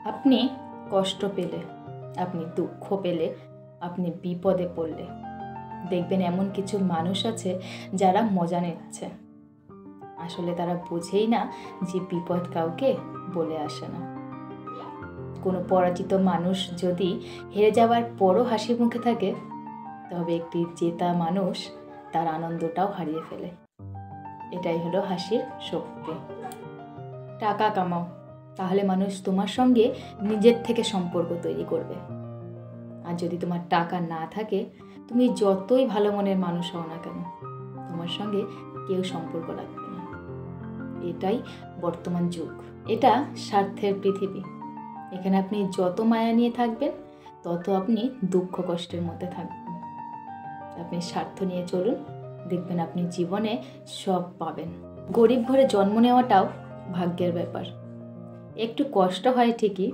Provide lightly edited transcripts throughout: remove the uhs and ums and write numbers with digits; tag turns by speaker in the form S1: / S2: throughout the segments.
S1: আপনি কষ্ট পেলে, আপনি দুঃখ পেলে, আপনি বিপদে পড়লে দেখবেন এমন কিছু মানুষ আছে যারা মজা নিচ্ছে। আসলে তারা বোঝেই না যে বিপদ কাউকে বলে আসে না। কোনো পরাজিত মানুষ যদি হেরে যাওয়ার পরও হাসি মুখে থাকে, তবে একটি জেতা মানুষ তার আনন্দটাও হারিয়ে ফেলে। এটাই হলো হাসির শক্তি। টাকা কামাও, তাহলে মানুষ তোমার সঙ্গে নিজের থেকে সম্পর্ক তৈরি করবে। আর যদি তোমার টাকা না থাকে, তুমি যতই ভালো মনের মানুষ হও না কেন, তোমার সঙ্গে কেউ সম্পর্ক রাখবে না। এটাই বর্তমান যুগ। এটা স্বার্থের পৃথিবী। এখানে আপনি যত মায়া নিয়ে থাকবেন, তত আপনি দুঃখ কষ্টের মধ্যে থাকবেন। আপনি স্বার্থ নিয়ে চলুন, দেখবেন আপনি জীবনে সব পাবেন। গরিব ঘরে জন্ম নেওয়াটাও ভাগ্যের ব্যাপার। একটু কষ্ট হয় ঠিকই,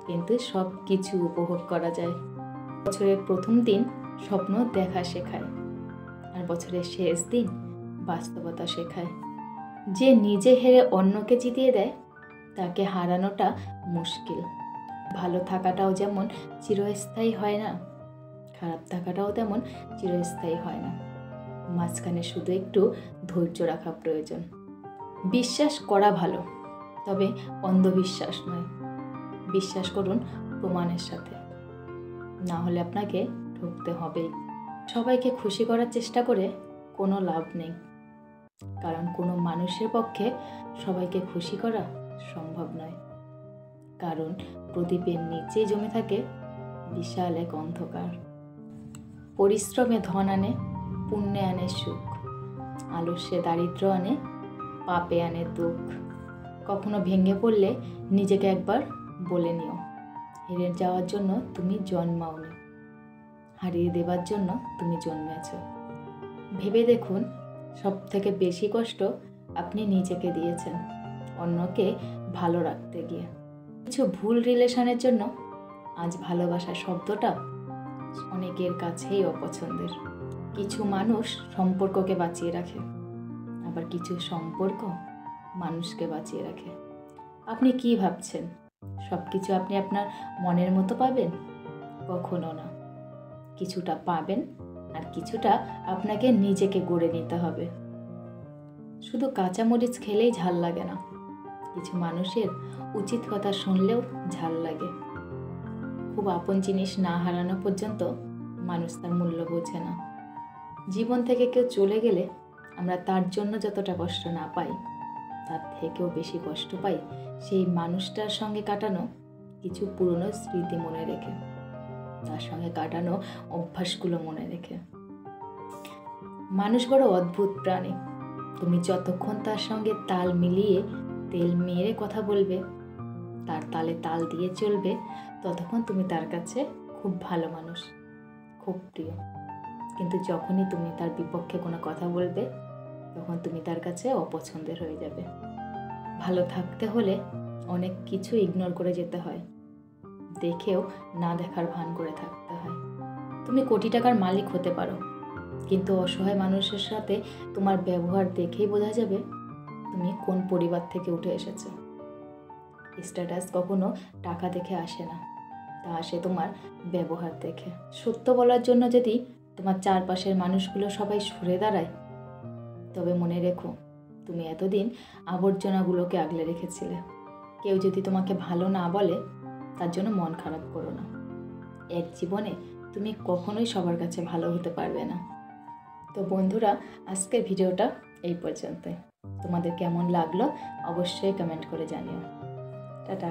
S1: কিন্তু সব কিছু উপভোগ করা যায়। বছরের প্রথম দিন স্বপ্ন দেখা শেখায়, আর বছরের শেষ দিন বাস্তবতা শেখায়। যে নিজে হেরে অন্যকে জিতিয়ে দেয়, তাকে হারানোটা মুশকিল। ভালো থাকাটাও যেমন চিরস্থায়ী হয় না, খারাপ থাকাটাও তেমন চিরস্থায়ী হয় না। মাঝখানে শুধু একটু ধৈর্য রাখা প্রয়োজন। বিশ্বাস করা ভালো, তবে অন্ধবিশ্বাস নয়। বিশ্বাস করুন প্রমাণের সাথে, না হলে আপনাকে ঠকতে হবেই। সবাইকে খুশি করার চেষ্টা করে কোনো লাভ নেই, কারণ কোনো মানুষের পক্ষে সবাইকে খুশি করা সম্ভব নয়। কারণ প্রদীপের নিচে জমে থাকে বিশাল এক অন্ধকার। পরিশ্রমে ধন আনে, পুণ্যে আনে সুখ, আলস্যে দারিদ্র আনে, পাপে আনে দুঃখ। কখনো ভেঙে পড়লে নিজেকে একবার বলে নিও, হেরে যাওয়ার জন্য তুমি জন্মাওনি, হারিয়ে দেবার জন্য তুমি জন্মেছ। ভেবে দেখুন, সব থেকে বেশি কষ্ট আপনি নিজেকে দিয়েছেন অন্যকে ভালো রাখতে গিয়ে। কিছু ভুল রিলেশনের জন্য আজ ভালোবাসা শব্দটা অনেকের কাছেই অপছন্দের। কিছু মানুষ সম্পর্ককে বাঁচিয়ে রাখে, আবার কিছু সম্পর্ক মানুষকে বাঁচিয়ে রাখে। আপনি কি ভাবছেন সব কিছু আপনি আপনার মনের মতো পাবেন? কখনো না। কিছুটা পাবেন, আর কিছুটা আপনাকে নিজেকে গড়ে নিতে হবে। শুধু কাঁচামরিচ খেলেই ঝাল লাগে না, কিছু মানুষের উচিত কথা শুনলেও ঝাল লাগে। খুব আপন জিনিস না হারানো পর্যন্ত মানুষ তার মূল্য বোঝে না। জীবন থেকে কেউ চলে গেলে আমরা তার জন্য যতটা কষ্ট না পাই, তার থেকেও বেশি কষ্ট পাই সেই মানুষটার সঙ্গে কাটানো কিছু পুরনো স্মৃতি মনে রেখে, তার সঙ্গে কাটানো অভ্যাসগুলো মনে রেখে। মানুষ বড় অদ্ভুত প্রাণী। তুমি যতক্ষণ তার সঙ্গে তাল মিলিয়ে তেল মেরে কথা বলবে, তার তালে তাল দিয়ে চলবে, ততক্ষণ তুমি তার কাছে খুব ভালো মানুষ, খুব প্রিয়। কিন্তু যখনই তুমি তার বিপক্ষে কোনো কথা বলবে, তখন তুমি তার কাছে অপছন্দের হয়ে যাবে। ভালো থাকতে হলে অনেক কিছু ইগনোর করে যেতে হয়, দেখেও না দেখার ভান করে থাকতে হয়। তুমি কোটি টাকার মালিক হতে পারো, কিন্তু অসহায় মানুষের সাথে তোমার ব্যবহার দেখেই বোঝা যাবে তুমি কোন পরিবার থেকে উঠে এসেছো। স্ট্যাটাস কখনো টাকা দেখে আসে না, তা আসে তোমার ব্যবহার দেখে। সত্য বলার জন্য যদি তোমার চারপাশের মানুষগুলো সবাই সরে দাঁড়ায়, তবে মনে রেখো তুমি এতদিন আবর্জনাগুলোকে আগলে রেখেছিলে। কেউ যদি তোমাকে ভালো না বলে, তার জন্য মন খারাপ করো না। এক জীবনে তুমি কখনোই সবার কাছে ভালো হতে পারবে না। তো বন্ধুরা, আজকের ভিডিওটা এই পর্যন্তই। তোমাদের কেমন লাগলো অবশ্যই কমেন্ট করে জানিও। টাটা।